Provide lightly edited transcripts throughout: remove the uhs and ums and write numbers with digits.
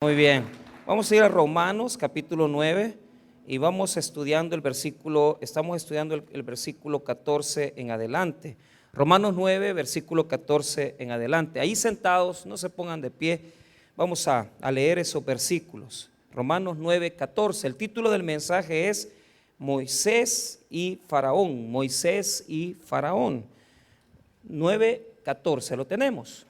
Muy bien, vamos a ir a Romanos capítulo 9 y vamos estudiando estamos estudiando el versículo 14 en adelante. Romanos 9, versículo 14 en adelante. Ahí sentados, no se pongan de pie, vamos a leer esos versículos. Romanos 9, 14. El título del mensaje es Moisés y Faraón. Moisés y Faraón. 9, 14, ¿lo tenemos?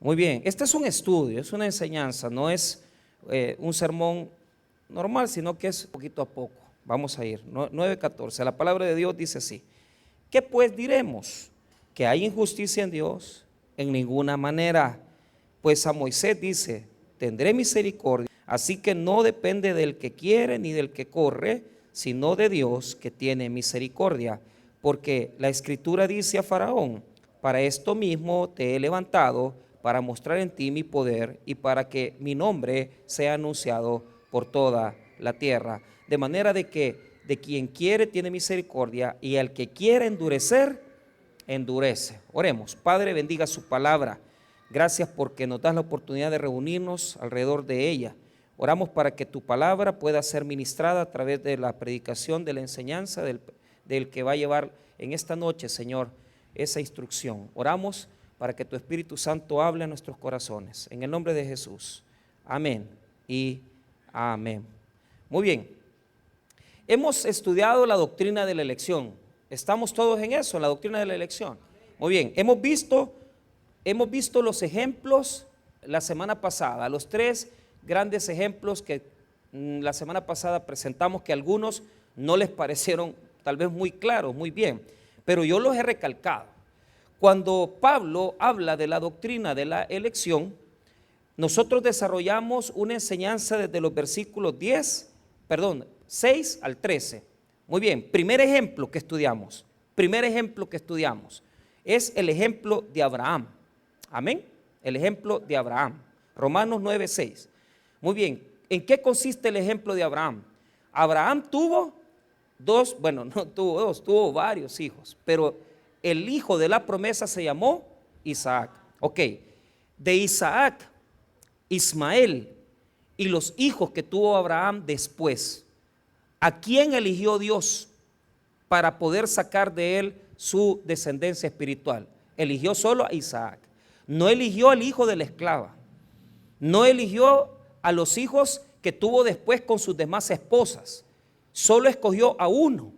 Muy bien, este es un estudio, es una enseñanza, no es un sermón normal, sino que es poquito a poco. Vamos a ir, 9:14, la palabra de Dios dice así: ¿qué pues diremos? ¿Que hay injusticia en Dios? En ninguna manera, pues a Moisés dice: tendré misericordia, así que no depende del que quiere ni del que corre, sino de Dios que tiene misericordia, porque la Escritura dice a Faraón: para esto mismo te he levantado, para mostrar en ti mi poder y para que mi nombre sea anunciado por toda la tierra. De manera de que de quien quiere tiene misericordia y al que quiere endurecer, endurece. Oremos. Padre, bendiga su palabra. Gracias porque nos das la oportunidad de reunirnos alrededor de ella. Oramos para que tu palabra pueda ser ministrada a través de la predicación, de la enseñanza del que va a llevar en esta noche, Señor, esa instrucción. Oramos para que tu Espíritu Santo hable a nuestros corazones. En el nombre de Jesús. Amén y amén. Muy bien. Hemos estudiado la doctrina de la elección. ¿Estamos todos en eso, en la doctrina de la elección? Muy bien. Hemos visto los ejemplos la semana pasada, los tres grandes ejemplos que la semana pasada presentamos, que a algunos no les parecieron tal vez muy claros, muy bien, pero yo los he recalcado. Cuando Pablo habla de la doctrina de la elección, nosotros desarrollamos una enseñanza desde los versículos 6 al 13. Muy bien, primer ejemplo que estudiamos es el ejemplo de Abraham. Amén, el ejemplo de Abraham. Romanos 9, 6. Muy bien, ¿en qué consiste el ejemplo de Abraham? Abraham tuvo tuvo varios hijos, pero el hijo de la promesa se llamó Isaac. Ok, de Isaac, Ismael y los hijos que tuvo Abraham después. ¿A quién eligió Dios para poder sacar de él su descendencia espiritual? Eligió solo a Isaac. No eligió al hijo de la esclava. No eligió a los hijos que tuvo después con sus demás esposas. Solo escogió a uno.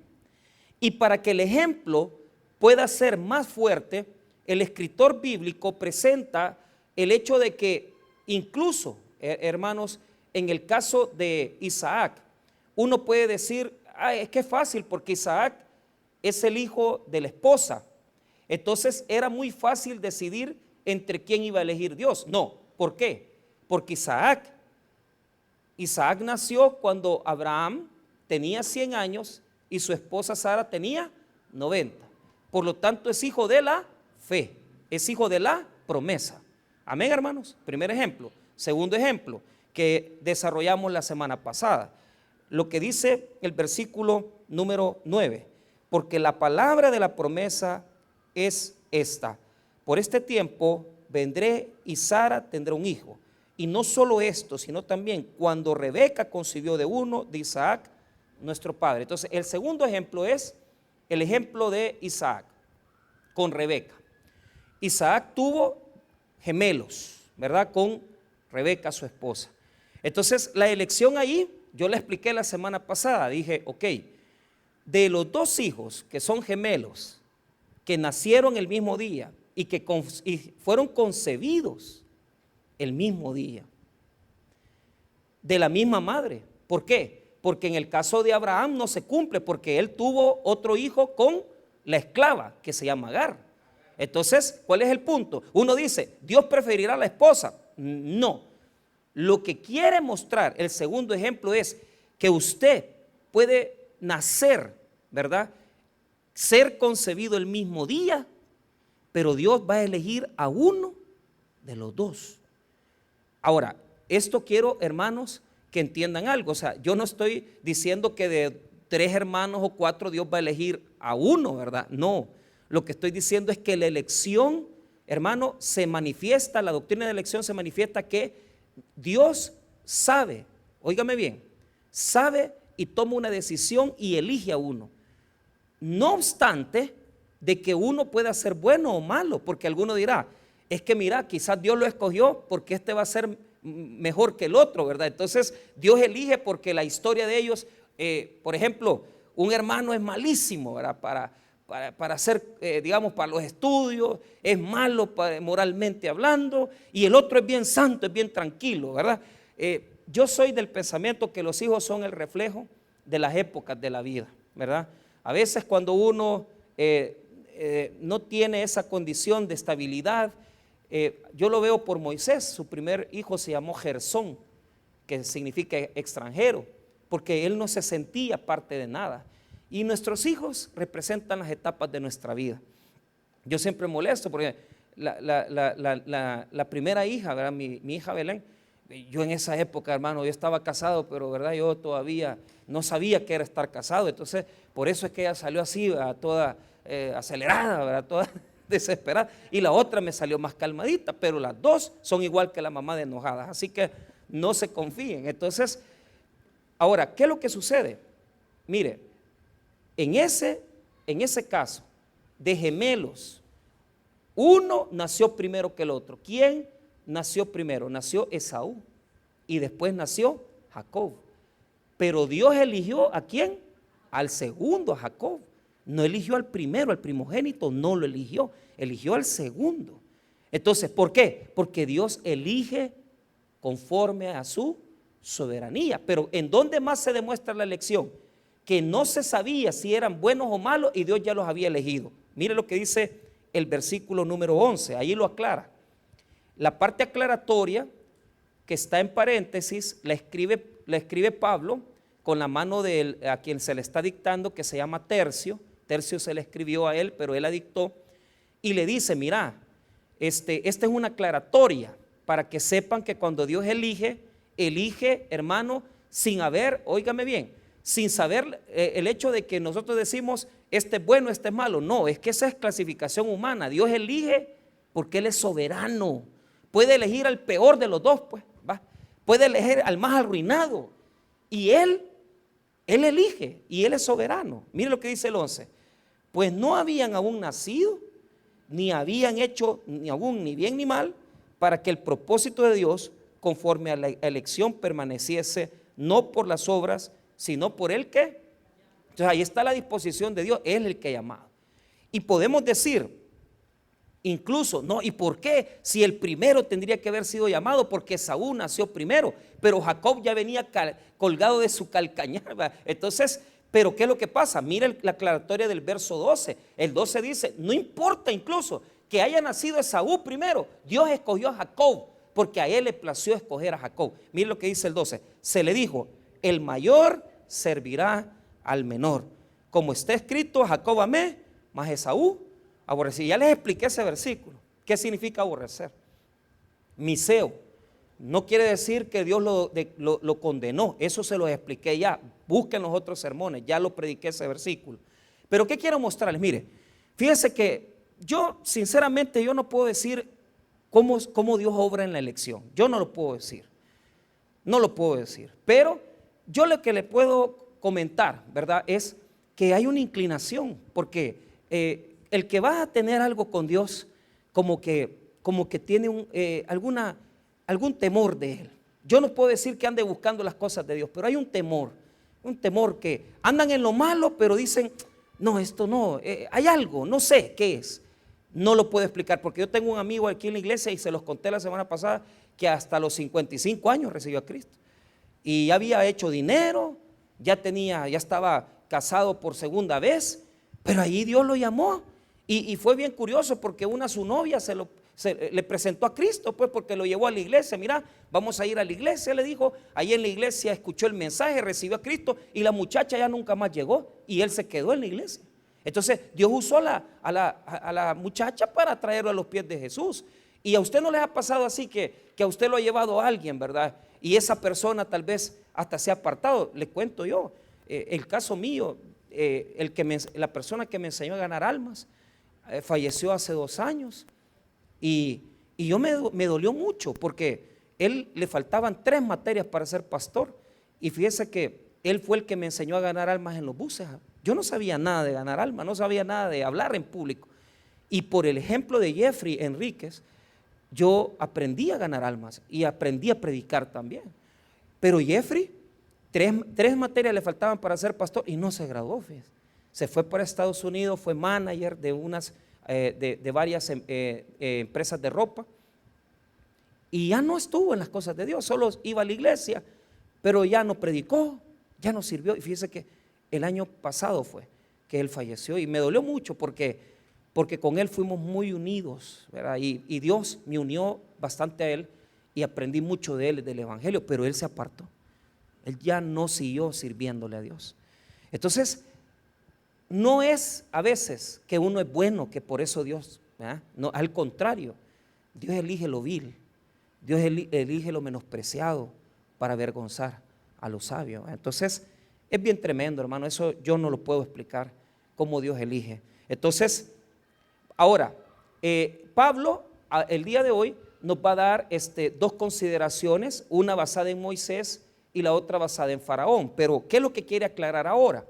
Y para que el ejemplo pueda ser más fuerte, el escritor bíblico presenta el hecho de que incluso, hermanos, en el caso de Isaac, uno puede decir: es que es fácil porque Isaac es el hijo de la esposa. Entonces era muy fácil decidir entre quién iba a elegir Dios. No, ¿por qué? Porque Isaac nació cuando Abraham tenía 100 años y su esposa Sara tenía 90. Por lo tanto, es hijo de la fe, es hijo de la promesa. Amén, hermanos. Primer ejemplo. Segundo ejemplo que desarrollamos la semana pasada, lo que dice el versículo número 9: porque la palabra de la promesa es esta: por este tiempo vendré y Sara tendrá un hijo. Y no solo esto, sino también cuando Rebeca concibió de uno de Isaac, nuestro padre. Entonces, el segundo ejemplo es el ejemplo de Isaac con Rebeca. Isaac tuvo gemelos, ¿verdad? Con Rebeca, su esposa. Entonces, la elección ahí, yo la expliqué la semana pasada. Dije, ok, de los dos hijos que son gemelos, que nacieron el mismo día y que fueron concebidos el mismo día, de la misma madre. ¿Por qué? Porque en el caso de Abraham no se cumple, porque él tuvo otro hijo con la esclava que se llama Agar. Entonces, ¿cuál es el punto? Uno dice: Dios preferirá a la esposa. No. Lo que quiere mostrar el segundo ejemplo es que usted puede nacer, ¿verdad? Ser concebido el mismo día, pero Dios va a elegir a uno de los dos. Ahora, esto quiero, hermanos, que entiendan algo. O sea, yo no estoy diciendo que de 3 hermanos o 4 Dios va a elegir a uno, ¿verdad? No, lo que estoy diciendo es que la elección, hermano, se manifiesta, la doctrina de elección se manifiesta que Dios sabe, óigame bien, sabe y toma una decisión y elige a uno. No obstante de que uno pueda ser bueno o malo, porque alguno dirá, es que mira, quizás Dios lo escogió porque este va a ser mejor que el otro, ¿verdad? Entonces Dios elige porque la historia de ellos, por ejemplo, un hermano es malísimo, ¿verdad? Para hacer, digamos, para los estudios, es malo moralmente hablando, y el otro es bien santo, es bien tranquilo, ¿verdad? Yo soy del pensamiento que los hijos son el reflejo de las épocas de la vida, ¿verdad? A veces cuando uno no tiene esa condición de estabilidad, yo lo veo por Moisés, su primer hijo se llamó Gersón, que significa extranjero, porque él no se sentía parte de nada. Y nuestros hijos representan las etapas de nuestra vida. Yo siempre molesto porque la primera hija, ¿verdad? Mi hija Belén, yo en esa época, hermano, yo estaba casado, pero ¿verdad? Yo todavía no sabía qué era estar casado. Entonces, por eso es que ella salió así, ¿verdad? Toda acelerada, ¿verdad? Toda desesperada. Y la otra me salió más calmadita, pero las dos son igual que la mamá de enojadas. Así que no se confíen. Entonces, ahora, ¿qué es lo que sucede? Mire, en ese caso de gemelos, uno nació primero que el otro. ¿Quién nació primero? Nació Esaú y después nació Jacob. Pero Dios eligió ¿a quién? Al segundo, a Jacob. No eligió al primero, al primogénito, no lo eligió, eligió al segundo. Entonces, ¿por qué? Porque Dios elige conforme a su soberanía. Pero ¿en dónde más se demuestra la elección? Que no se sabía si eran buenos o malos y Dios ya los había elegido. Mire lo que dice el versículo número 11, ahí lo aclara. La parte aclaratoria que está en paréntesis la escribe Pablo con la mano de a quien se le está dictando, que se llama Tercio. Tercio se le escribió a él, pero él la dictó y le dice, mira, esta es una aclaratoria para que sepan que cuando Dios elige, hermano, sin haber, óigame bien, sin saber el hecho de que nosotros decimos este es bueno, este es malo. No, es que esa es clasificación humana. Dios elige porque Él es soberano. Puede elegir al peor de los dos, pues, ¿va? Puede elegir al más arruinado. Y Él elige y Él es soberano. Mire lo que dice el 11. Pues no habían aún nacido, ni habían hecho ni bien ni mal, para que el propósito de Dios, conforme a la elección, permaneciese no por las obras, sino por el que. Entonces ahí está la disposición de Dios, Él es el que ha llamado. Y podemos decir, incluso, no, ¿y por qué? Si el primero tendría que haber sido llamado, porque Saúl nació primero, pero Jacob ya venía colgado de su calcañar, ¿verdad? Entonces, pero ¿qué es lo que pasa? Mira la aclaratoria del verso 12. El 12 dice, no importa incluso que haya nacido Esaú primero, Dios escogió a Jacob, porque a él le plació escoger a Jacob. Mire lo que dice el 12. Se le dijo, el mayor servirá al menor. Como está escrito, Jacob amé, mas Esaú aborrecí. Ya les expliqué ese versículo. ¿Qué significa aborrecer? Miseo. No quiere decir que Dios lo condenó. Eso se los expliqué ya. Busquen los otros sermones. Ya lo prediqué ese versículo. Pero ¿qué quiero mostrarles? Mire, fíjense que yo, sinceramente, yo no puedo decir cómo Dios obra en la elección. Yo no lo puedo decir. No lo puedo decir. Pero yo lo que le puedo comentar, ¿verdad? Es que hay una inclinación. Porque el que va a tener algo con Dios, como que tiene algún temor de Él. Yo no puedo decir que ande buscando las cosas de Dios, pero hay un temor que andan en lo malo, pero dicen, no, esto no, hay algo, no sé qué es. No lo puedo explicar, porque yo tengo un amigo aquí en la iglesia y se los conté la semana pasada, que hasta los 55 años recibió a Cristo. Y ya había hecho dinero, ya estaba casado por segunda vez, pero ahí Dios lo llamó. Y fue bien curioso porque su novia le presentó a Cristo, pues, porque lo llevó a la iglesia. Mira, vamos a ir a la iglesia, le dijo. Ahí en la iglesia escuchó el mensaje, recibió a Cristo y la muchacha ya nunca más llegó y él se quedó en la iglesia. Entonces Dios usó a la muchacha para traerlo a los pies de Jesús. Y a usted no les ha pasado así que a usted lo ha llevado a alguien, ¿verdad? Y esa persona tal vez hasta se ha apartado. Le cuento yo, el caso mío, la persona que me enseñó a ganar almas, falleció hace 2 años y yo me dolió mucho porque él le faltaban 3 materias para ser pastor. Y fíjese que él fue el que me enseñó a ganar almas en los buses. Yo no sabía nada de ganar almas, no sabía nada de hablar en público. Y por el ejemplo de Jeffrey Enríquez, yo aprendí a ganar almas y aprendí a predicar también. Pero Jeffrey, 3 materias le faltaban para ser pastor y no se graduó, fíjese. Se fue para Estados Unidos, fue manager de varias empresas de ropa y ya no estuvo en las cosas de Dios, solo iba a la iglesia, pero ya no predicó, ya no sirvió. Y fíjese que el año pasado fue que él falleció y me dolió mucho porque con él fuimos muy unidos, ¿verdad? Y Dios me unió bastante a él y aprendí mucho de él, del evangelio, pero él se apartó. Él ya no siguió sirviéndole a Dios. Entonces, no es a veces que uno es bueno, que por eso Dios, ¿verdad? No, al contrario, Dios elige lo vil, Dios elige lo menospreciado para avergonzar a los sabios. Entonces, es bien tremendo, hermano, eso yo no lo puedo explicar, cómo Dios elige. Entonces, ahora, Pablo, el día de hoy, nos va a dar 2 consideraciones, una basada en Moisés y la otra basada en Faraón. Pero, ¿qué es lo que quiere aclarar ahora?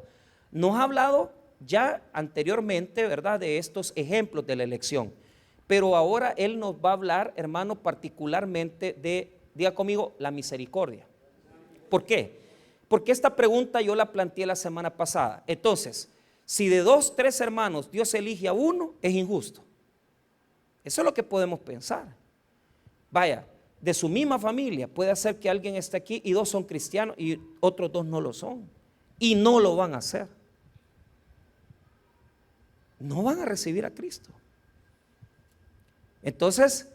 Nos ha hablado ya anteriormente, ¿verdad?, de estos ejemplos de la elección. Pero ahora él nos va a hablar, hermano, particularmente de, diga conmigo, la misericordia. ¿Por qué? Porque esta pregunta yo la planteé la semana pasada. Entonces, si de 2, 3 hermanos Dios elige a uno, es injusto. Eso es lo que podemos pensar. Vaya, de su misma familia puede hacer que alguien esté aquí y 2 son cristianos y otros 2 no lo son. Y no lo van a hacer. No van a recibir a Cristo. Entonces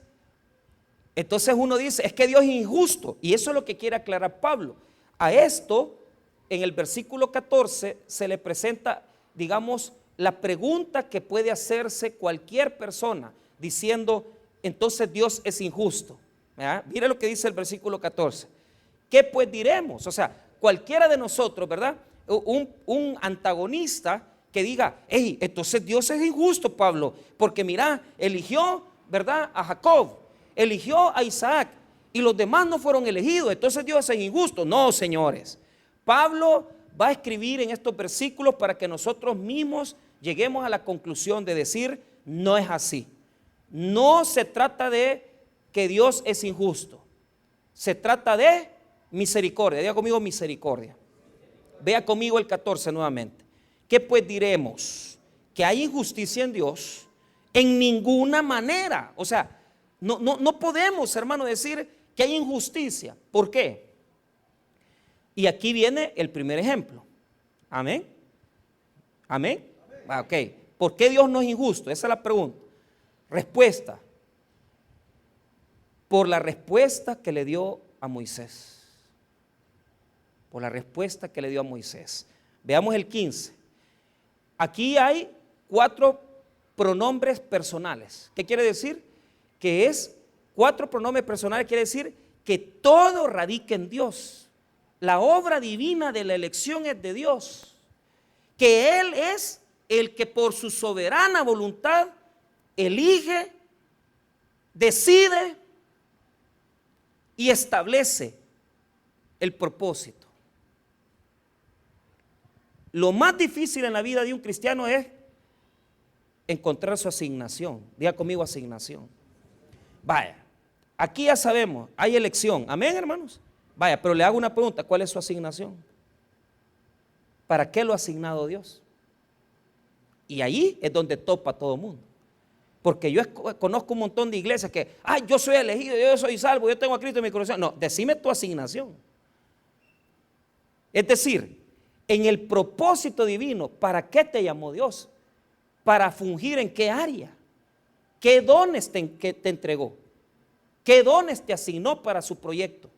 uno dice, es que Dios es injusto. Y eso es lo que quiere aclarar Pablo. A esto, en el versículo 14, se le presenta, digamos, la pregunta que puede hacerse cualquier persona, diciendo, entonces Dios es injusto. ¿Verdad? Mire lo que dice el versículo 14. ¿Qué pues diremos? O sea, cualquiera de nosotros, ¿verdad? Un antagonista que diga, hey, entonces Dios es injusto, Pablo, porque mira, eligió, ¿verdad?, a Jacob, eligió a Isaac y los demás no fueron elegidos, entonces Dios es injusto. No, señores, Pablo va a escribir en estos versículos para que nosotros mismos lleguemos a la conclusión de decir, no es así. No se trata de que Dios es injusto, se trata de misericordia. Diga conmigo misericordia. Vea conmigo el 14 nuevamente. ¿Qué pues diremos? ¿Que hay injusticia en Dios? En ninguna manera. O sea, no podemos, hermano, decir que hay injusticia. ¿Por qué? Y aquí viene el primer ejemplo. Amén. Amén. Ok. ¿Por qué Dios no es injusto? Esa es la pregunta. Respuesta. Por la respuesta que le dio a Moisés. Por la respuesta que le dio a Moisés. Veamos el 15. Aquí hay 4 pronombres personales. ¿Qué quiere decir? Que es 4 pronombres personales, quiere decir que todo radica en Dios. La obra divina de la elección es de Dios. Que Él es el que por su soberana voluntad elige, decide y establece el propósito. Lo más difícil en la vida de un cristiano es encontrar su asignación. Diga conmigo asignación. Vaya, aquí ya sabemos, hay elección. Amén, hermanos. Vaya, pero le hago una pregunta, ¿cuál es su asignación? ¿Para qué lo ha asignado Dios? Y ahí es donde topa todo el mundo. Porque yo conozco un montón de iglesias que, yo soy elegido, yo soy salvo, yo tengo a Cristo en mi corazón. No, decime tu asignación. Es decir, en el propósito divino, ¿para qué te llamó Dios? Para fungir en qué área, qué dones te entregó, qué dones te asignó para su proyecto.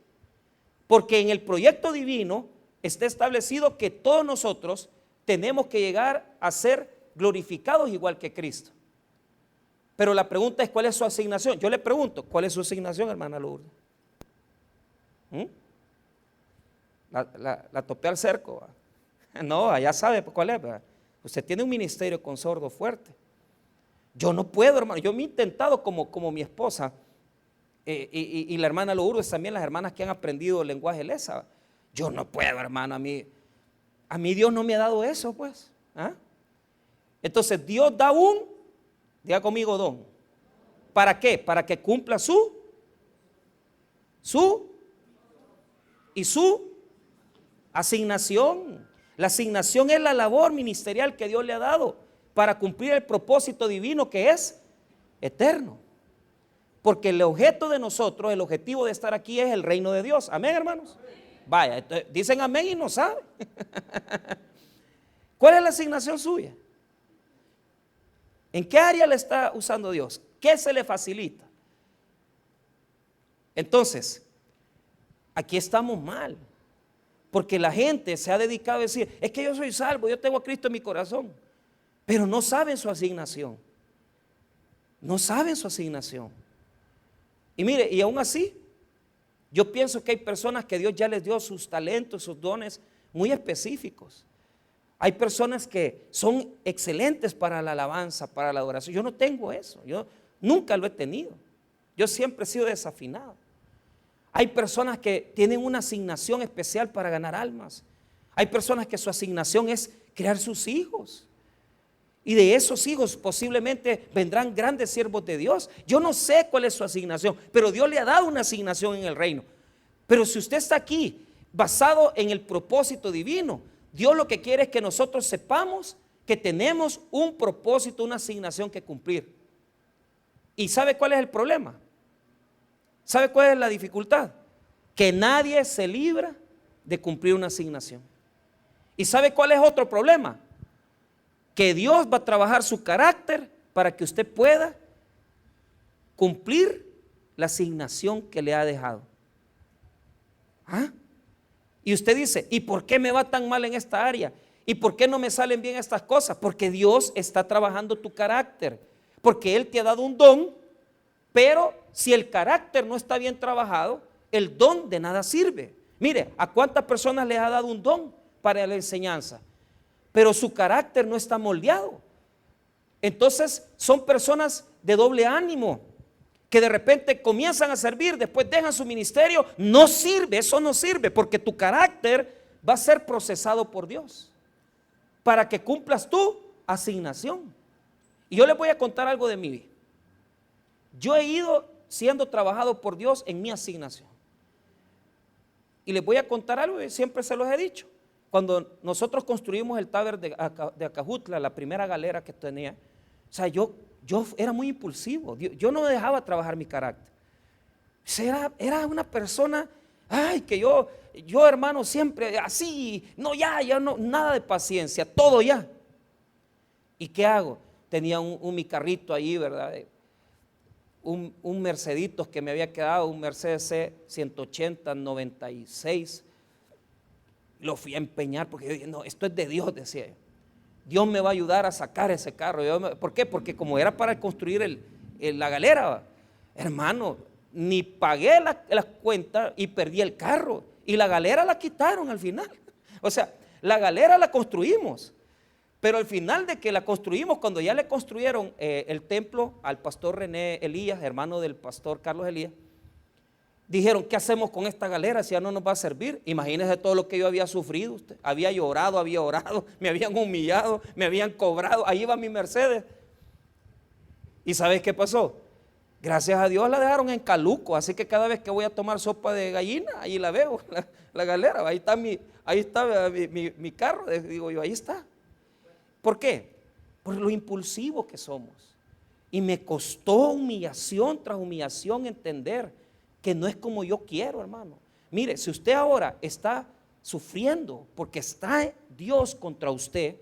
Porque en el proyecto divino está establecido que todos nosotros tenemos que llegar a ser glorificados igual que Cristo. Pero la pregunta es, ¿cuál es su asignación? Yo le pregunto, ¿cuál es su asignación, hermana Lourdes? La topé al cerco, ¿va? No, allá sabe cuál es, ¿verdad? Usted tiene un ministerio con sordo fuerte. Yo no puedo, hermano. Yo me he intentado como mi esposa y la hermana Lourdes también, las hermanas que han aprendido el lenguaje lesa. Yo no puedo, hermano, a mí Dios no me ha dado eso, pues. ¿Ah? Entonces Dios da diga conmigo, don. ¿Para qué? Para que cumpla su asignación. La asignación es la labor ministerial que Dios le ha dado para cumplir el propósito divino que es eterno. Porque el objeto de nosotros, el objetivo de estar aquí es el reino de Dios. Amén, hermanos. Vaya, dicen amén y no saben. ¿Cuál es la asignación suya? ¿En qué área le está usando Dios? ¿Qué se le facilita? Entonces, aquí estamos mal, porque la gente se ha dedicado a decir, es que yo soy salvo, yo tengo a Cristo en mi corazón, pero no saben su asignación. No saben su asignación. Y mire, y aún así, yo pienso que hay personas que Dios ya les dio sus talentos, sus dones muy específicos. Hay personas que son excelentes para la alabanza, para la adoración. Yo no tengo eso, yo nunca lo he tenido. Yo siempre he sido desafinado. Hay personas que tienen una asignación especial para ganar almas. Hay personas que su asignación es criar sus hijos. Y de esos hijos posiblemente vendrán grandes siervos de Dios. Yo no sé cuál es su asignación, pero Dios le ha dado una asignación en el reino. Pero si usted está aquí basado en el propósito divino, Dios lo que quiere es que nosotros sepamos que tenemos un propósito, una asignación que cumplir. ¿Y sabe cuál es el problema? ¿Sabe cuál es la dificultad? Que nadie se libra de cumplir una asignación. ¿Y sabe cuál es otro problema? Que Dios va a trabajar su carácter para que usted pueda cumplir la asignación que le ha dejado. ¿Ah? Y usted dice, ¿y por qué me va tan mal en esta área? ¿Y por qué no me salen bien estas cosas? Porque Dios está trabajando tu carácter, porque Él te ha dado un don, pero si el carácter no está bien trabajado, el don de nada sirve. Mire, ¿a cuántas personas les ha dado un don para la enseñanza? Pero su carácter no está moldeado. Entonces son personas de doble ánimo, que de repente comienzan a servir, después dejan su ministerio. No sirve, eso no sirve, porque tu carácter va a ser procesado por Dios para que cumplas tu asignación. Y yo les voy a contar algo de mi vida. Yo he ido siendo trabajado por Dios en mi asignación. Y les voy a contar algo que siempre se los he dicho. Cuando nosotros construimos el Taber de Acajutla, la primera galera que tenía, o sea, yo era muy impulsivo, yo no dejaba trabajar mi carácter. O sea, era una persona, ay, que yo hermano, siempre así, no, ya no, nada de paciencia, todo ya. ¿Y qué hago? Tenía mi carrito ahí, ¿verdad? Un Merceditos que me había quedado, un Mercedes C 180, 96. Lo fui a empeñar porque yo dije, no, esto es de Dios, decía yo. Dios me va a ayudar a sacar ese carro. ¿Por qué? Porque como era para construir la galera, hermano, ni pagué las cuentas y perdí el carro. Y la galera la quitaron al final. O sea, la galera la construimos. Pero al final de que la construimos, cuando ya le construyeron el templo al pastor René Elías, hermano del pastor Carlos Elías, dijeron, ¿qué hacemos con esta galera si ya no nos va a servir? Imagínense todo lo que yo había sufrido. Usted había llorado, me habían humillado, me habían cobrado. Ahí iba mi Mercedes. ¿Y sabes qué pasó? Gracias a Dios la dejaron en Caluco, así que cada vez que voy a tomar sopa de gallina, ahí la veo, la galera. Ahí está mi carro, digo yo, ahí está. ¿Por qué? Por lo impulsivo que somos. Y me costó humillación tras humillación entender que no es como yo quiero, hermano. Mire, si usted ahora está sufriendo porque está Dios contra usted,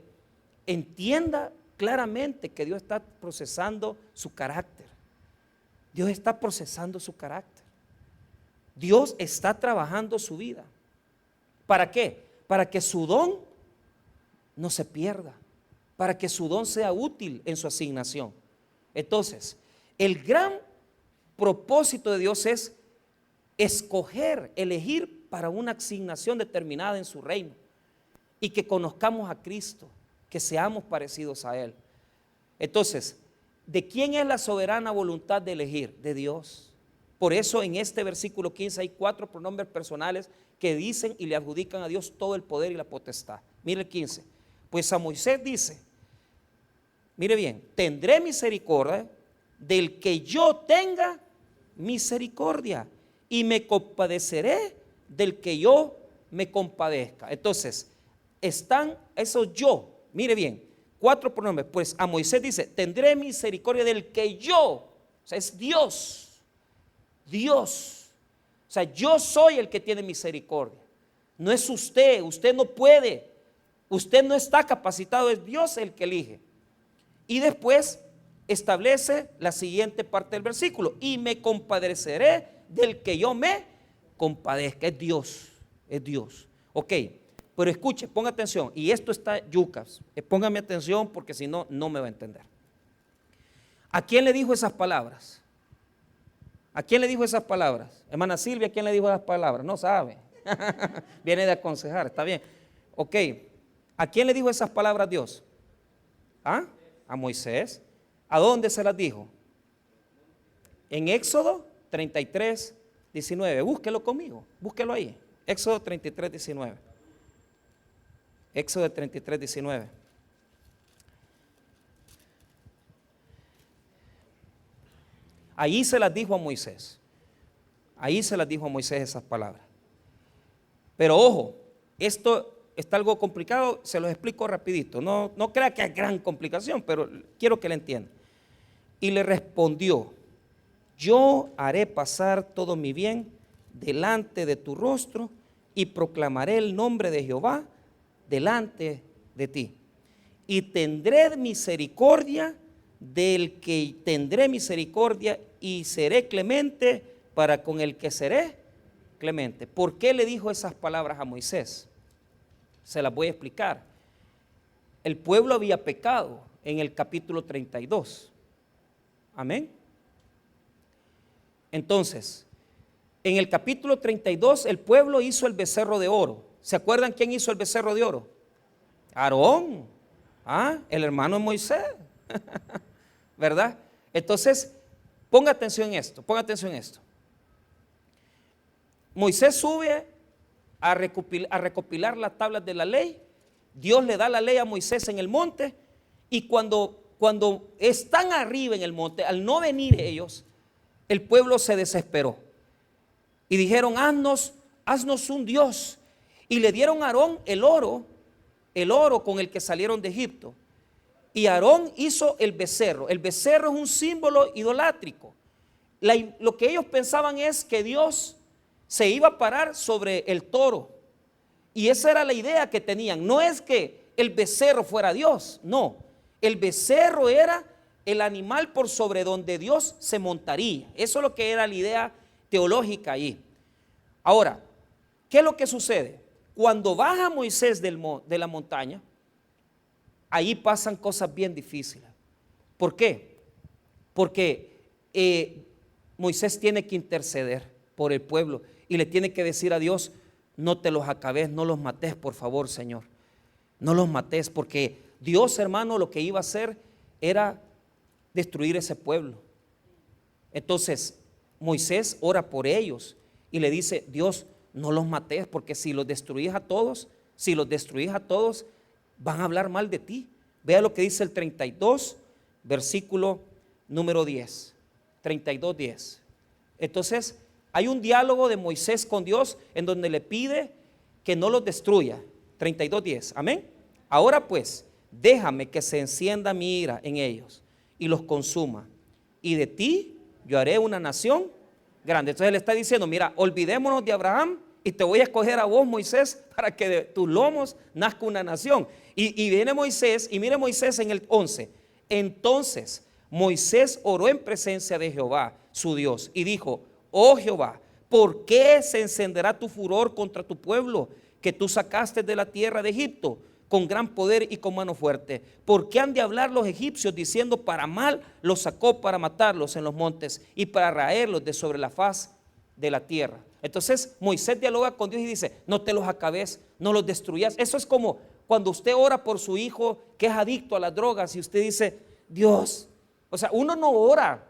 entienda claramente que Dios está procesando su carácter. Dios está procesando su carácter. Dios está trabajando su vida. ¿Para qué? Para que su don no se pierda, para que su don sea útil en su asignación. Entonces, el gran propósito de Dios es escoger, elegir para una asignación determinada en su reino y que conozcamos a Cristo, que seamos parecidos a Él. Entonces, ¿de quién es la soberana voluntad de elegir? De Dios. Por eso en este versículo 15 hay 4 pronombres personales que dicen y le adjudican a Dios todo el poder y la potestad. Mire el 15. Pues a Moisés dice, mire bien, tendré misericordia del que yo tenga misericordia y me compadeceré del que yo me compadezca. Entonces, están esos yo, mire bien, 4 pronombres. Pues a Moisés dice, tendré misericordia del que yo, o sea, es Dios, Dios. O sea, yo soy el que tiene misericordia. No es usted, usted no puede, usted no está capacitado, es Dios el que elige. Y después establece la siguiente parte del versículo, y me compadeceré del que yo me compadezca. Es Dios, es Dios. Ok, pero escuche, ponga atención, y esto está yucas, póngame atención porque si no, no me va a entender. ¿A quién le dijo esas palabras? ¿A quién le dijo esas palabras? Hermana Silvia, ¿a quién le dijo esas palabras? No sabe. Viene de aconsejar, está bien. Ok, ¿a quién le dijo esas palabras Dios? ¿Ah? A Moisés. ¿A dónde se las dijo? En Éxodo 33, 19. Búsquelo conmigo, búsquelo ahí. Éxodo 33, 19. Éxodo 33, 19. Ahí se las dijo a Moisés. Ahí se las dijo a Moisés esas palabras. Pero ojo, esto está algo complicado, se los explico rapidito. No crea que es gran complicación, pero quiero que le entienda. Y le respondió, yo haré pasar todo mi bien delante de tu rostro y proclamaré el nombre de Jehová delante de ti. Y tendré misericordia del que tendré misericordia y seré clemente para con el que seré clemente. ¿Por qué le dijo esas palabras a Moisés? Se las voy a explicar. El pueblo había pecado en el capítulo 32. Amén. Entonces, en el capítulo 32 el pueblo hizo el becerro de oro. ¿Se acuerdan quién hizo el becerro de oro? Aarón, el hermano de Moisés. ¿Verdad? Entonces, ponga atención en esto, ponga atención en esto. Moisés sube a recopilar las tablas de la ley. Dios le da la ley a Moisés en el monte, y cuando están arriba en el monte, al no venir ellos, el pueblo se desesperó y dijeron, haznos un Dios. Y le dieron a Aarón el oro con el que salieron de Egipto. Y Aarón hizo el becerro. El becerro es un símbolo idolátrico. Lo que ellos pensaban es que Dios se iba a parar sobre el toro. Y esa era la idea que tenían. No es que el becerro fuera Dios, no. El becerro era el animal por sobre donde Dios se montaría. Eso es lo que era la idea teológica ahí. Ahora, ¿qué es lo que sucede? Cuando baja Moisés de la montaña, ahí pasan cosas bien difíciles. ¿Por qué? Porque Moisés tiene que interceder por el pueblo y le tiene que decir a Dios, no te los acabes, no los mates, por favor, Señor. No los mates, porque Dios, hermano, lo que iba a hacer era destruir ese pueblo. Entonces, Moisés ora por ellos y le dice, Dios, no los mates, porque si los destruís a todos, van a hablar mal de ti. Vea lo que dice el 32, versículo número 10. 32, 10. Entonces, hay un diálogo de Moisés con Dios en donde le pide que no los destruya. 32, 10. Amén. Ahora pues, déjame que se encienda mi ira en ellos y los consuma. Y de ti yo haré una nación grande. Entonces le está diciendo, mira, olvidémonos de Abraham y te voy a escoger a vos, Moisés, para que de tus lomos nazca una nación. Y viene Moisés, y mire Moisés en el 11. Entonces Moisés oró en presencia de Jehová, su Dios, y dijo, oh Jehová, ¿por qué se encenderá tu furor contra tu pueblo que tú sacaste de la tierra de Egipto con gran poder y con mano fuerte? ¿Por qué han de hablar los egipcios diciendo para mal los sacó para matarlos en los montes y para raerlos de sobre la faz de la tierra? Entonces Moisés dialoga con Dios y dice, no te los acabes, no los destruyas. Eso es como cuando usted ora por su hijo que es adicto a las drogas y usted dice, Dios, o sea, uno no ora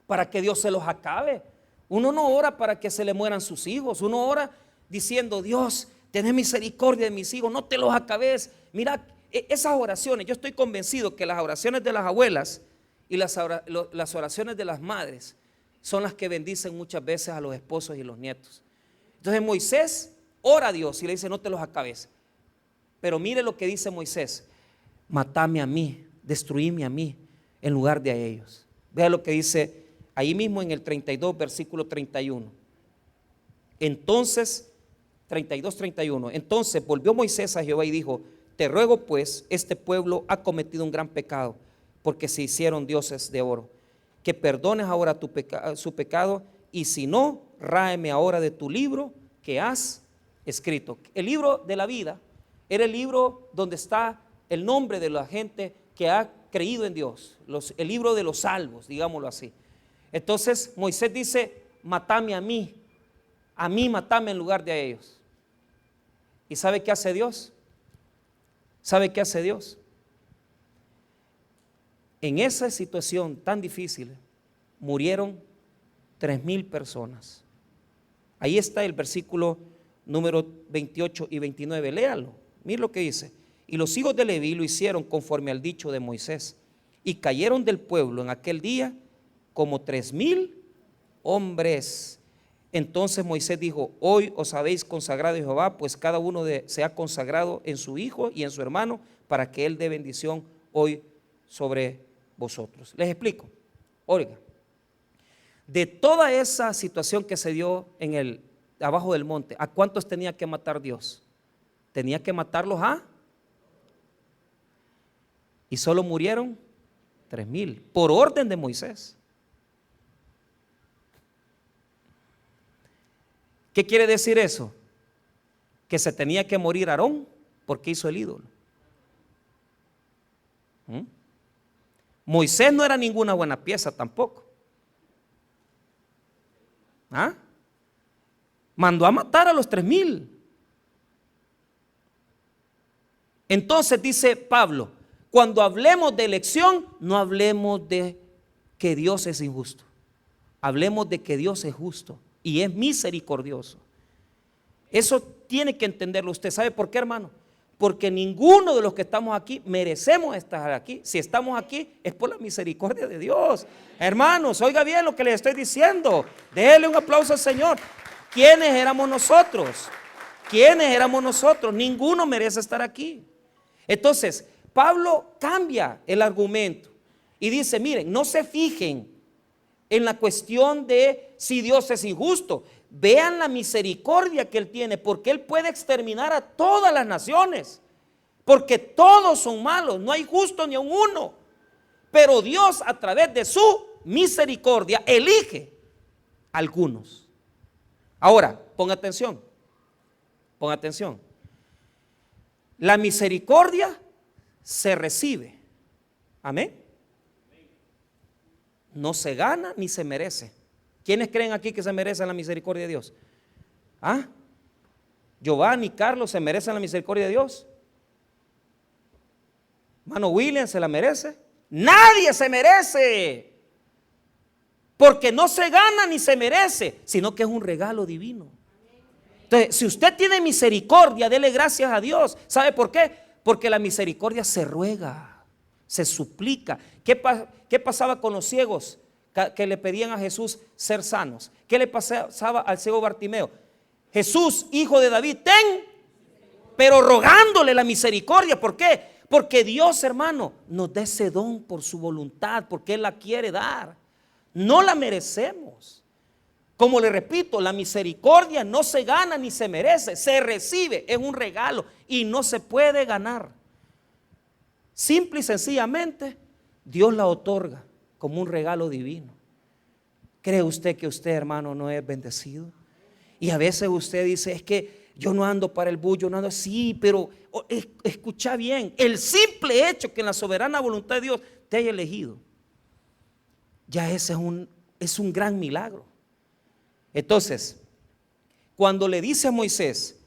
para que Dios se los acabe. Uno no ora para que se le mueran sus hijos. Uno ora diciendo: Dios, tened misericordia de mis hijos, no te los acabes. Mira, esas oraciones, yo estoy convencido que las oraciones de las abuelas y las oraciones de las madres son las que bendicen muchas veces a los esposos y los nietos. Entonces Moisés ora a Dios y le dice: no te los acabes. Pero mire lo que dice Moisés: matame a mí, destruíme a mí en lugar de a ellos. Vea lo que dice ahí mismo en el 32, versículo 31. Entonces, 32, 31. Entonces volvió Moisés a Jehová y dijo: te ruego pues, este pueblo ha cometido un gran pecado, porque se hicieron dioses de oro, que perdones ahora su pecado, y si no, ráeme ahora de tu libro que has escrito. El libro de la vida era el libro donde está el nombre de la gente que ha creído en Dios, el libro de los salvos, digámoslo así. Entonces Moisés dice: matame a mí matame en lugar de a ellos. ¿Y sabe qué hace Dios? ¿Sabe qué hace Dios? En esa situación tan difícil murieron 3,000 personas. Ahí está el versículo número 28 y 29, léalo, mire lo que dice: y los hijos de Leví lo hicieron conforme al dicho de Moisés, y cayeron del pueblo en aquel día como 3,000 hombres. Entonces Moisés dijo: hoy os habéis consagrado a Jehová, pues cada uno se ha consagrado en su hijo y en su hermano, para que él dé bendición hoy sobre vosotros. Les explico. Oiga, de toda esa situación que se dio abajo del monte, ¿a cuántos tenía que matar Dios? Tenía que matarlos y solo murieron 3,000 por orden de Moisés. ¿Qué quiere decir eso? Que se tenía que morir Aarón porque hizo el ídolo. Moisés no era ninguna buena pieza tampoco. Mandó a matar a los 3,000. Entonces dice Pablo: cuando hablemos de elección, no hablemos de que Dios es injusto, hablemos de que Dios es justo y es misericordioso. Eso tiene que entenderlo usted. ¿Sabe por qué, hermano? Porque ninguno de los que estamos aquí merecemos estar aquí. Si estamos aquí es por la misericordia de Dios. Hermanos, oiga bien lo que les estoy diciendo. Déjenle un aplauso al Señor. ¿Quiénes éramos nosotros? ¿Quiénes éramos nosotros? Ninguno merece estar aquí. Entonces Pablo cambia el argumento y dice: miren, no se fijen en la cuestión de si Dios es injusto. Vean la misericordia que Él tiene, porque Él puede exterminar a todas las naciones, porque todos son malos, no hay justo ni a uno. Pero Dios, a través de su misericordia, elige a algunos. Ahora, ponga atención. La misericordia se recibe. Amén. No se gana ni se merece. ¿Quiénes creen aquí que se merecen la misericordia de Dios? Giovanni, Carlos, ¿se merecen la misericordia de Dios? Hermano William, ¿se la merece? Nadie se merece, porque no se gana ni se merece, sino que es un regalo divino. Entonces, si usted tiene misericordia, dele gracias a Dios. ¿Sabe por qué? Porque la misericordia se ruega, se suplica. ¿Qué pasaba con los ciegos que le pedían a Jesús ser sanos? ¿Qué le pasaba al ciego Bartimeo? Jesús, hijo de David, ten, pero rogándole la misericordia. ¿Por qué? Porque Dios, hermano, nos da ese don por su voluntad, porque Él la quiere dar. No la merecemos. Como le repito, la misericordia no se gana ni se merece, se recibe, es un regalo y no se puede ganar. Simple y sencillamente, Dios la otorga como un regalo divino. ¿Cree usted que usted, hermano, no es bendecido? Y a veces usted dice: es que yo no ando para el bullo, no ando. Sí, pero escucha bien, el simple hecho que en la soberana voluntad de Dios te haya elegido, ya ese es un gran milagro. Entonces, cuando le dice a Moisés: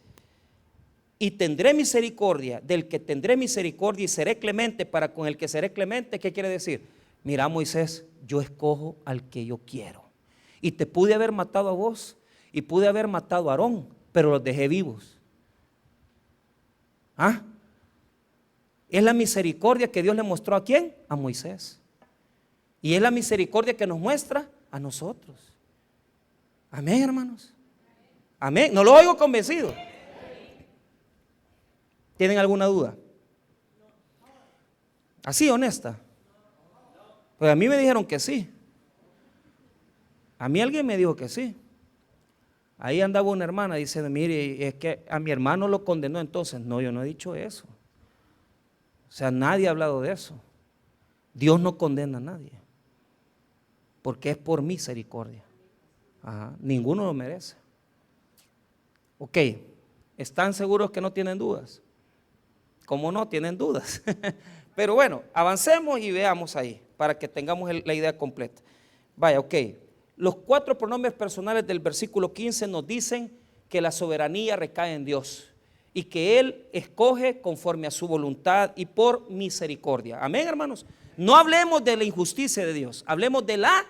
y tendré misericordia del que tendré misericordia y seré clemente para con el que seré clemente, ¿qué quiere decir? Mira, Moisés, yo escojo al que yo quiero. Y te pude haber matado a vos y pude haber matado a Aarón, pero los dejé vivos. ¿Ah? Es la misericordia que Dios le mostró ¿a quién? A Moisés. Y es la misericordia que nos muestra a nosotros. Amén, hermanos. Amén. No lo oigo convencido. ¿Tienen alguna duda? Así, honesta. Pues a mí me dijeron que sí. A mí alguien me dijo que sí. Ahí andaba una hermana diciendo, mire, es que a mi hermano lo condenó. Entonces, no, yo no he dicho eso. O sea, nadie ha hablado de eso. Dios no condena a nadie, porque es por misericordia. Ajá, ninguno lo merece. Ok, ¿están seguros que no tienen dudas? ¿Cómo no tienen dudas? Pero bueno, avancemos y veamos ahí, para que tengamos la idea completa. Vaya, ok. Los 4 pronombres personales del versículo 15 nos dicen que la soberanía recae en Dios y que Él escoge conforme a su voluntad y por misericordia. Amén, hermanos. No hablemos de la injusticia de Dios, hablemos de la...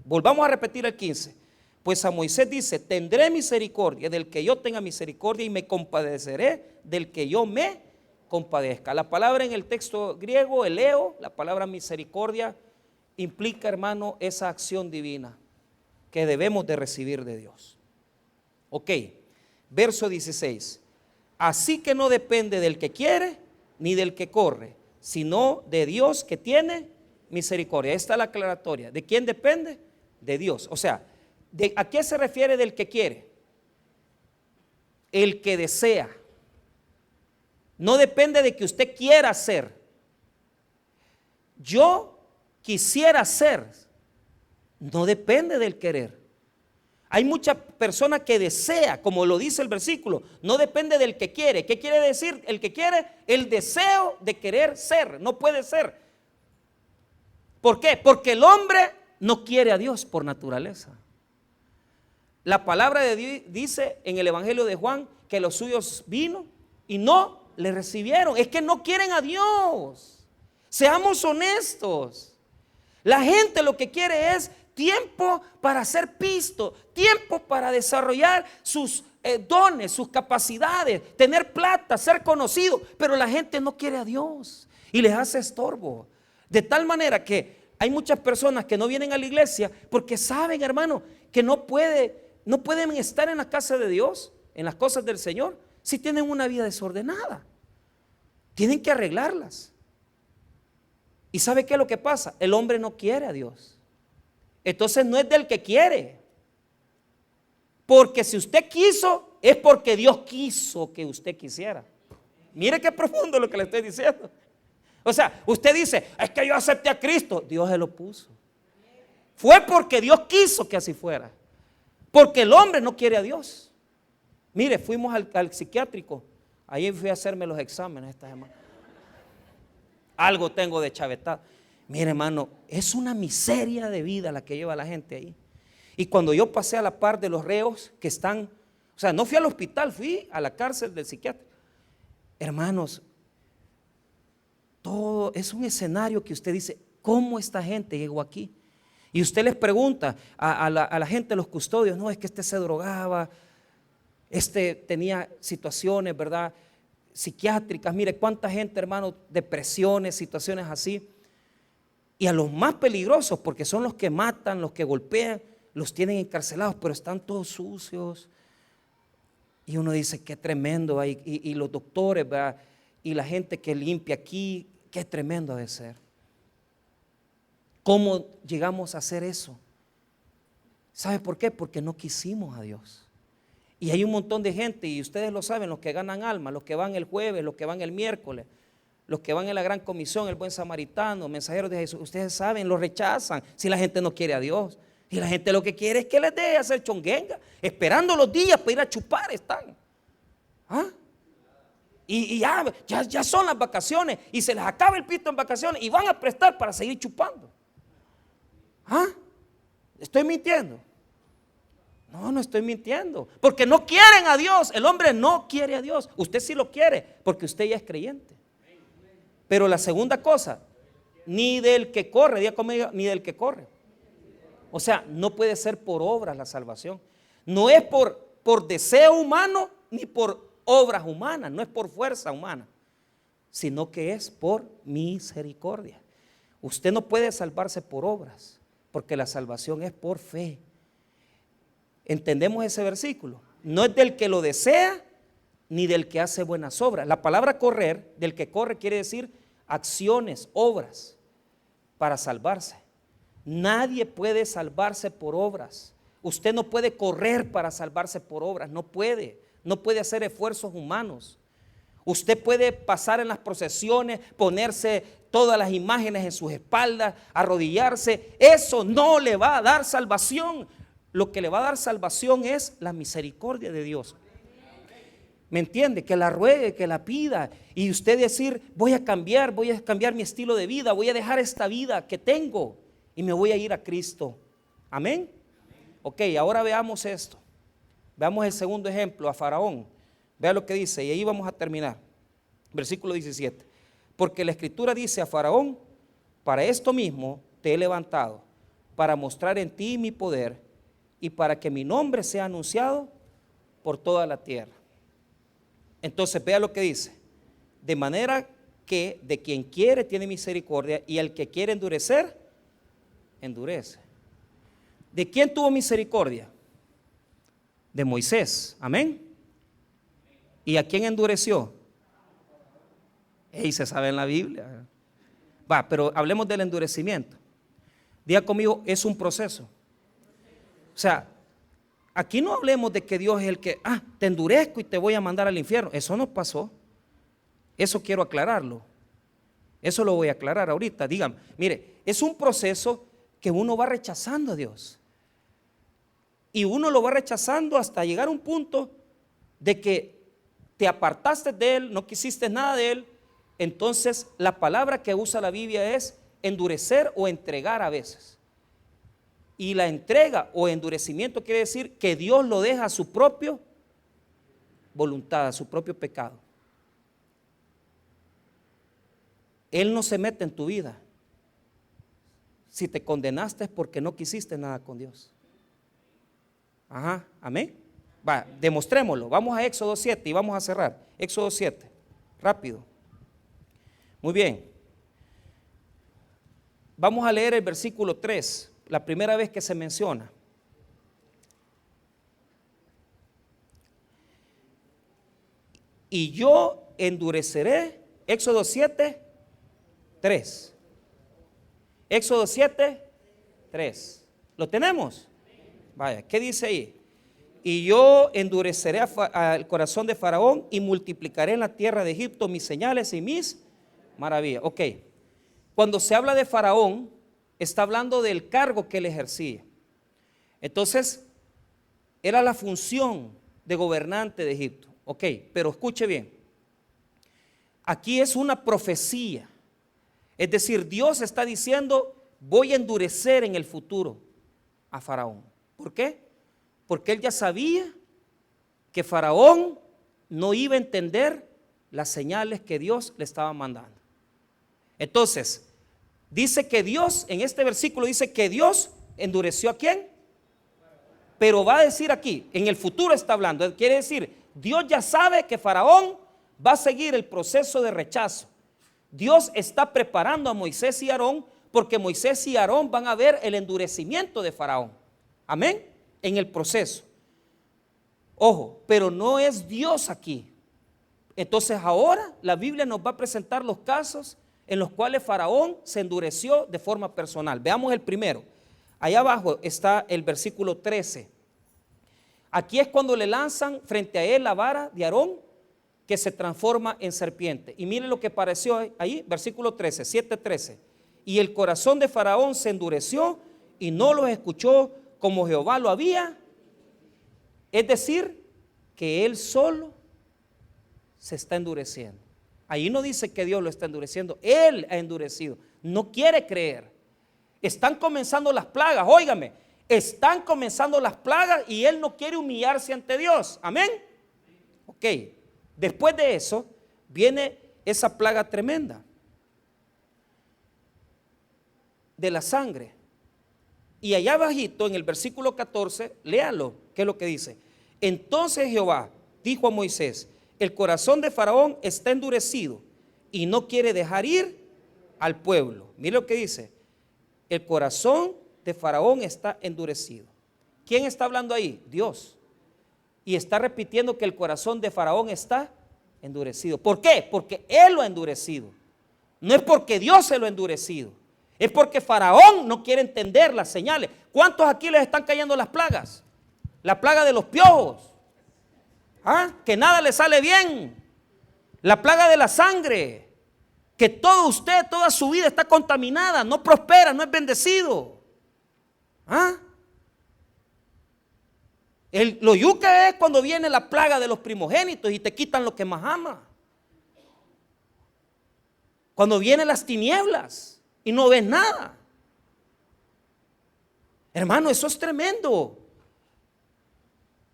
Volvamos a repetir el 15. Pues a Moisés dice, tendré misericordia del que yo tenga misericordia y me compadeceré del que yo me compadezca. La palabra en el texto griego, eleo, la palabra misericordia, implica, hermano, esa acción divina que debemos de recibir de Dios. Ok, verso 16. Así que no depende del que quiere ni del que corre, sino de Dios que tiene misericordia. Esta es la aclaratoria. ¿De quién depende? De Dios. O sea, ¿a qué se refiere del que quiere? El que desea. No depende de que usted quiera hacer. Yo quisiera ser, no depende del querer. Hay mucha persona que desea, como lo dice el versículo, no depende del que quiere. ¿Qué quiere decir el que quiere? El deseo de querer ser, no puede ser. ¿Por qué? Porque el hombre no quiere a Dios por naturaleza. La palabra de Dios dice en el Evangelio de Juan que los suyos vino y no le recibieron. Es que no quieren a Dios. Seamos honestos. La gente lo que quiere es tiempo para ser visto, tiempo para desarrollar sus dones, sus capacidades, tener plata, ser conocido, pero la gente no quiere a Dios y les hace estorbo. De tal manera que hay muchas personas que no vienen a la iglesia porque saben, hermano, que no pueden estar en la casa de Dios, en las cosas del Señor, si tienen una vida desordenada. Tienen que arreglarlas. ¿Y sabe qué es lo que pasa? El hombre no quiere a Dios. Entonces no es del que quiere. Porque si usted quiso, es porque Dios quiso que usted quisiera. Mire qué profundo lo que le estoy diciendo. O sea, usted dice, es que yo acepté a Cristo. Dios se lo puso. Fue porque Dios quiso que así fuera. Porque el hombre no quiere a Dios. Mire, fuimos al psiquiátrico. Ahí fui a hacerme los exámenes esta semana. Algo tengo de chavetado. Mire, hermano, es una miseria de vida la que lleva la gente ahí. Y cuando yo pasé a la par de los reos que están, o sea, no fui al hospital, fui a la cárcel del psiquiatra. Hermanos, todo es un escenario que usted dice, ¿cómo esta gente llegó aquí? Y usted les pregunta a la gente, los custodios, no, es que este se drogaba, este tenía situaciones, ¿verdad?, psiquiátricas. Mire cuánta gente, hermano, depresiones, situaciones así. Y a los más peligrosos, porque son los que matan, los que golpean, los tienen encarcelados, pero están todos sucios. Y uno dice, qué tremendo. Y los doctores, ¿verdad?, y la gente que limpia aquí, qué tremendo ha de ser. ¿Cómo llegamos a hacer eso? ¿Sabe por qué? Porque no quisimos a Dios. Y hay un montón de gente, y ustedes lo saben, los que ganan alma, los que van el jueves, los que van el miércoles, los que van en la gran comisión, el buen samaritano, mensajeros de Jesús, ustedes saben, lo rechazan si la gente no quiere a Dios. Y la gente lo que quiere es que les deje hacer chonguenga, esperando los días para ir a chupar están. ¿Ah? Y ya son las vacaciones y se les acaba el pito en vacaciones y van a prestar para seguir chupando. ¿Ah? ¿Estoy mintiendo? No estoy mintiendo, porque no quieren a Dios. El hombre no quiere a Dios. Usted sí lo quiere porque usted ya es creyente. Pero la segunda cosa, ni del que corre, diga conmigo, ni del que corre. O sea, no puede ser por obras la salvación. No es por deseo humano ni por obras humanas, no es por fuerza humana, sino que es por misericordia. Usted no puede salvarse por obras, porque la salvación es por fe. ¿Entendemos ese versículo? No es del que lo desea ni del que hace buenas obras. La palabra correr, del que corre, quiere decir acciones, obras para salvarse. Nadie puede salvarse por obras. Usted no puede correr para salvarse por obras, no puede hacer esfuerzos humanos. Usted puede pasar en las procesiones, ponerse todas las imágenes en sus espaldas, arrodillarse. Eso no le va a dar salvación. Lo que le va a dar salvación es la misericordia de Dios. ¿Me entiende? Que la ruegue, que la pida. Y usted decir, voy a cambiar mi estilo de vida, voy a dejar esta vida que tengo y me voy a ir a Cristo. Amén. Ok, ahora veamos esto. Veamos el segundo ejemplo, a Faraón. Vea lo que dice, y ahí vamos a terminar. Versículo 17. Porque la Escritura dice a Faraón, para esto mismo te he levantado, para mostrar en ti mi poder y para que mi nombre sea anunciado por toda la tierra. Entonces vea lo que dice. De manera que de quien quiere tiene misericordia y al que quiere endurecer, endurece. ¿De quién tuvo misericordia? De Moisés, amén. ¿Y a quién endureció? Se sabe en la Biblia. Pero hablemos del endurecimiento. Diga conmigo, es un proceso. O sea, aquí no hablemos de que Dios es el que, te endurezco y te voy a mandar al infierno. Eso no pasó. Eso quiero aclararlo. Eso lo voy a aclarar ahorita. Dígame, mire, es un proceso que uno va rechazando a Dios. Y uno lo va rechazando hasta llegar a un punto de que te apartaste de Él, no quisiste nada de Él. Entonces la palabra que usa la Biblia es endurecer o entregar a veces. Y la entrega o endurecimiento quiere decir que Dios lo deja a su propia voluntad, a su propio pecado. Él no se mete en tu vida. Si te condenaste es porque no quisiste nada con Dios. Amén. Demostrémoslo. Vamos a Éxodo 7 y vamos a cerrar. Éxodo 7, rápido. Muy bien. Vamos a leer el versículo 3, la primera vez que se menciona. Y yo endureceré, Éxodo 7, 3. Éxodo 7, 3. ¿Lo tenemos? Vaya, ¿qué dice ahí? Y yo endureceré al corazón de Faraón y multiplicaré en la tierra de Egipto mis señales y mis maravillas. Ok, cuando se habla de Faraón, está hablando del cargo que él ejercía. Entonces, era la función de gobernante de Egipto. Ok, pero escuche bien. Aquí es una profecía. Es decir, Dios está diciendo, voy a endurecer en el futuro a Faraón. ¿Por qué? Porque él ya sabía que Faraón no iba a entender las señales que Dios le estaba mandando. Entonces, dice que Dios, en este versículo dice que Dios endureció ¿a quién? Pero va a decir aquí, en el futuro está hablando, quiere decir, Dios ya sabe que Faraón va a seguir el proceso de rechazo. Dios está preparando a Moisés y Aarón porque Moisés y Aarón van a ver el endurecimiento de Faraón. Amén. En el proceso. Ojo, pero no es Dios aquí. Entonces ahora la Biblia nos va a presentar los casos en los cuales Faraón se endureció de forma personal. Veamos el primero. Allá abajo está el versículo 13. Aquí es cuando le lanzan frente a él la vara de Aarón que se transforma en serpiente. Y miren lo que apareció ahí, versículo 13, 7:13. Y el corazón de Faraón se endureció y no los escuchó como Jehová lo había. Es decir, que él solo se está endureciendo. Ahí no dice que Dios lo está endureciendo, él ha endurecido, no quiere creer. Están comenzando las plagas, óigame, están comenzando las plagas y él no quiere humillarse ante Dios. Amén. Ok, después de eso viene esa plaga tremenda de la sangre. Y allá abajito en el versículo 14, léalo, ¿qué es lo que dice? Entonces Jehová dijo a Moisés: el corazón de Faraón está endurecido y no quiere dejar ir al pueblo. Mire lo que dice: el corazón de Faraón está endurecido. ¿Quién está hablando ahí? Dios. Y está repitiendo que el corazón de Faraón está endurecido. ¿Por qué? Porque él lo ha endurecido. No es porque Dios se lo ha endurecido, es porque Faraón no quiere entender las señales. ¿Cuántos aquí les están cayendo las plagas? La plaga de los piojos, que nada le sale bien, la plaga de la sangre, que todo usted, toda su vida está contaminada, no prospera, no es bendecido. Lo yuca es cuando viene la plaga de los primogénitos y te quitan lo que más ama. Cuando vienen las tinieblas y no ves nada. Hermano, eso es tremendo.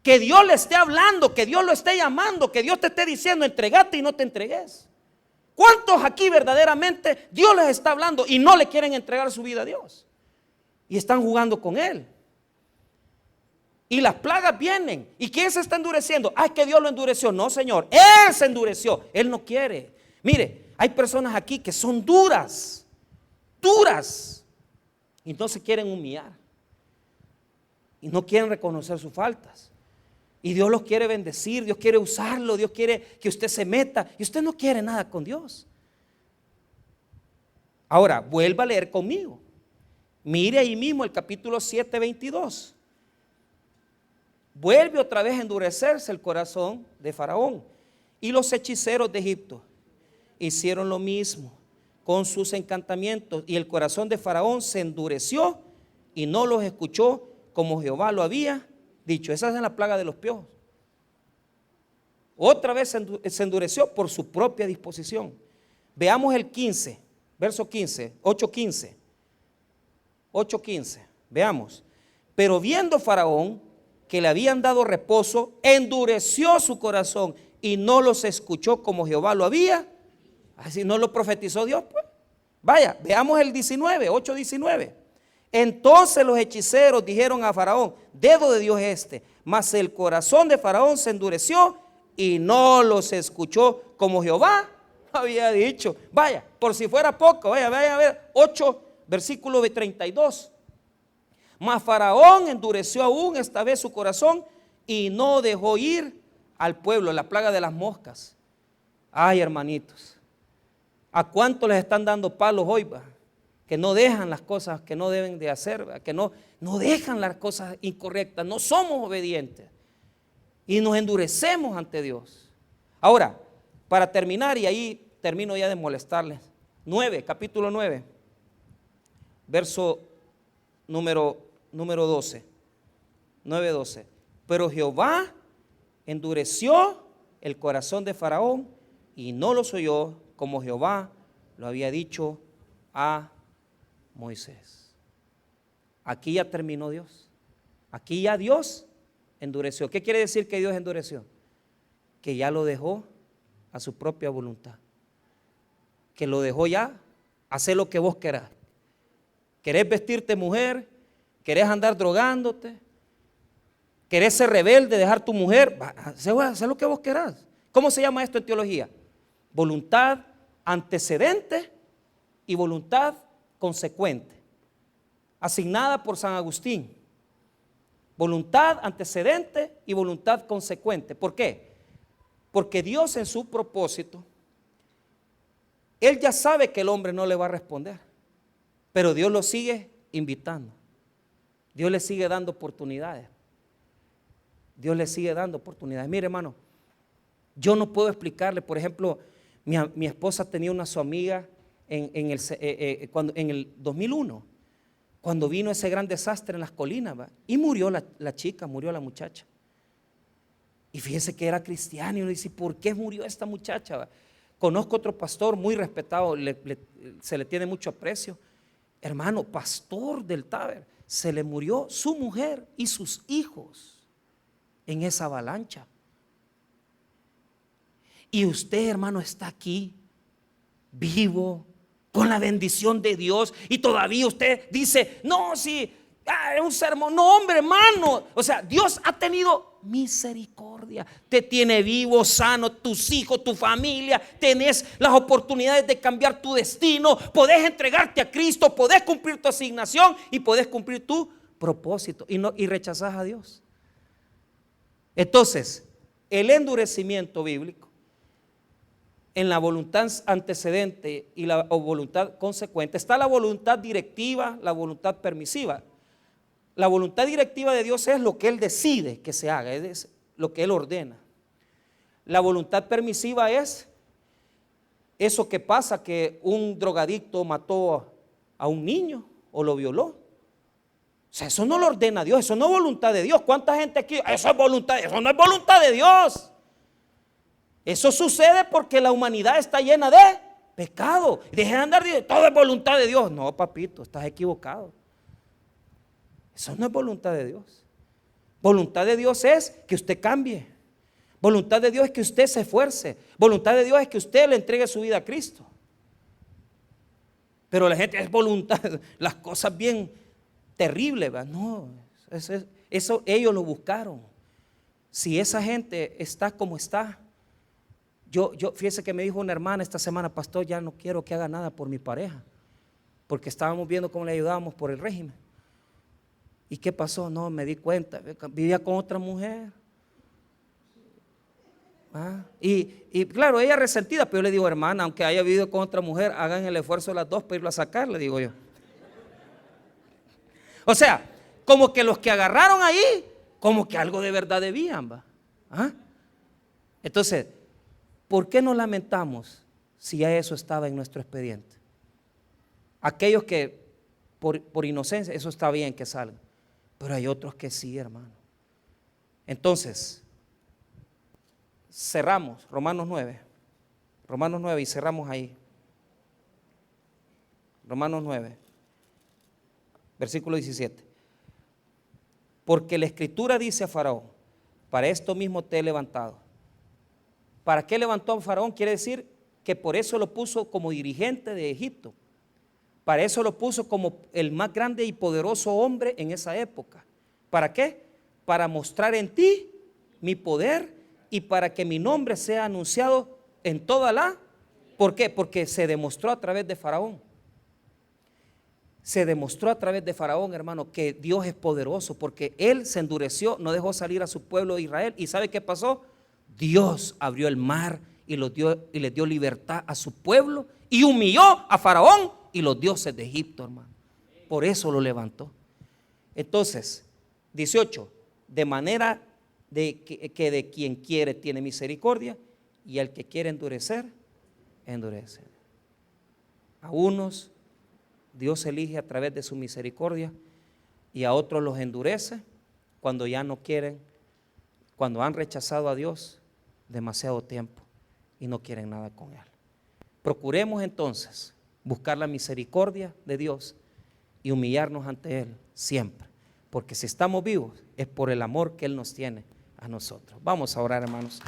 Que Dios le esté hablando, que Dios lo esté llamando, que Dios te esté diciendo: entregate y no te entregues. ¿Cuántos aquí verdaderamente Dios les está hablando y no le quieren entregar su vida a Dios? Y están jugando con Él. Y las plagas vienen. ¿Y quién se está endureciendo? Es que Dios lo endureció. No, Señor, Él se endureció. Él no quiere. Mire, hay personas aquí que son duras, y no se quieren humillar. Y no quieren reconocer sus faltas. Y Dios los quiere bendecir, Dios quiere usarlo, Dios quiere que usted se meta. Y usted no quiere nada con Dios. Ahora, vuelva a leer conmigo. Mire ahí mismo el capítulo 7, 22. Vuelve otra vez a endurecerse el corazón de Faraón. Y los hechiceros de Egipto hicieron lo mismo con sus encantamientos. Y el corazón de Faraón se endureció y no los escuchó como Jehová lo había dicho. Esa es la plaga de los piojos. Otra vez se endureció por su propia disposición. Veamos el 15, verso 15, 8:15. 8:15, veamos. Pero viendo Faraón que le habían dado reposo, endureció su corazón y no los escuchó como Jehová lo había. Así no lo profetizó Dios, pues. Vaya, veamos el 19, 8:19. Entonces los hechiceros dijeron a Faraón: dedo de Dios este. Mas el corazón de Faraón se endureció y no los escuchó como Jehová había dicho. Vaya, por si fuera poco, vaya a ver 8, versículo 32. Mas Faraón endureció aún esta vez su corazón y no dejó ir al pueblo. La plaga de las moscas. Ay, hermanitos, ¿a cuánto les están dando palos hoy, va? Que no dejan las cosas que no deben de hacer, ¿va? Que no dejan las cosas incorrectas, no somos obedientes y nos endurecemos ante Dios. Ahora, para terminar, y ahí termino ya de molestarles, capítulo 9, verso número 12, 9:12. Pero Jehová endureció el corazón de Faraón y no los oyó como Jehová lo había dicho a Moisés. Aquí ya terminó Dios. Aquí ya Dios endureció. ¿Qué quiere decir que Dios endureció? Que ya lo dejó a su propia voluntad. Que lo dejó ya hacer lo que vos querás. ¿Querés vestirte mujer? ¿Querés andar drogándote? ¿Querés ser rebelde, dejar tu mujer? Haz lo que vos querás. ¿Cómo se llama esto en teología? Voluntad antecedente y voluntad consecuente, asignada por San Agustín. Voluntad antecedente y voluntad consecuente. ¿Por qué? Porque Dios en su propósito, Él ya sabe que el hombre no le va a responder, pero Dios lo sigue invitando. Dios le sigue dando oportunidades. Dios le sigue dando oportunidades. Mire, hermano, yo no puedo explicarle. Por ejemplo, mi esposa tenía su amiga en el 2001, cuando vino ese gran desastre en las colinas, ¿va? Y murió la chica, murió la muchacha. Y fíjese que era cristiano y uno dice: ¿por qué murió esta muchacha? ¿Va? Conozco otro pastor muy respetado, se le tiene mucho aprecio. Hermano, pastor del Taber, se le murió su mujer y sus hijos en esa avalancha. Y usted, hermano, está aquí, vivo, con la bendición de Dios, y todavía usted dice: no, sí, Es un sermón. No, hombre, hermano. O sea, Dios ha tenido misericordia. Te tiene vivo, sano, tus hijos, tu familia. Tenés las oportunidades de cambiar tu destino. Podés entregarte a Cristo, podés cumplir tu asignación y podés cumplir tu propósito. Y rechazás a Dios. Entonces, el endurecimiento bíblico en la voluntad antecedente y la voluntad consecuente está la voluntad directiva, la voluntad permisiva. La voluntad directiva de Dios es lo que Él decide que se haga, es lo que Él ordena. La voluntad permisiva es eso que pasa, que un drogadicto mató a un niño o lo violó. O sea, eso no lo ordena Dios, eso no es voluntad de Dios. ¿Cuánta gente aquí? Eso es voluntad, eso no es voluntad de Dios. Eso sucede porque la humanidad está llena de pecado. Dejen de andar diciendo, todo es voluntad de Dios. No, papito, estás equivocado. Eso no es voluntad de Dios. Voluntad de Dios es que usted cambie. Voluntad de Dios es que usted se esfuerce. Voluntad de Dios es que usted le entregue su vida a Cristo. Pero la gente es voluntad, las cosas bien terribles, ¿verdad? No, eso ellos lo buscaron. Si esa gente está como está, fíjese que me dijo una hermana esta semana, pastor, ya no quiero que haga nada por mi pareja, porque estábamos viendo cómo le ayudábamos por el régimen. ¿Y qué pasó? No, me di cuenta, vivía con otra mujer. Y claro, ella resentida, pero yo le digo, hermana, aunque haya vivido con otra mujer, hagan el esfuerzo de las dos para irlo a sacar, le digo yo. O sea, como que los que agarraron ahí, como que algo de verdad debían, ¿va? Entonces, ¿por qué nos lamentamos si ya eso estaba en nuestro expediente? Aquellos que por inocencia, eso está bien que salga, pero hay otros que sí, hermano. Entonces, cerramos Romanos 9 y cerramos ahí. Romanos 9, versículo 17. Porque la Escritura dice a Faraón, para esto mismo te he levantado. ¿Para qué levantó a Faraón? Quiere decir que por eso lo puso como dirigente de Egipto. Para eso lo puso como el más grande y poderoso hombre en esa época. ¿Para qué? Para mostrar en ti mi poder y para que mi nombre sea anunciado en toda la. ¿Por qué? Porque se demostró a través de Faraón. Se demostró a través de Faraón, hermano, que Dios es poderoso, porque él se endureció, no dejó salir a su pueblo de Israel. ¿Y sabe qué pasó? Dios abrió el mar y le dio libertad a su pueblo y humilló a Faraón y los dioses de Egipto, hermano. Por eso lo levantó. Entonces, 18, de manera que de quien quiere tiene misericordia, y al que quiere endurecer, endurece. A unos Dios elige a través de su misericordia y a otros los endurece cuando ya no quieren, cuando han rechazado a Dios demasiado tiempo y no quieren nada con Él. Procuremos entonces buscar la misericordia de Dios y humillarnos ante Él siempre, porque si estamos vivos es por el amor que Él nos tiene a nosotros. Vamos a orar, hermanos.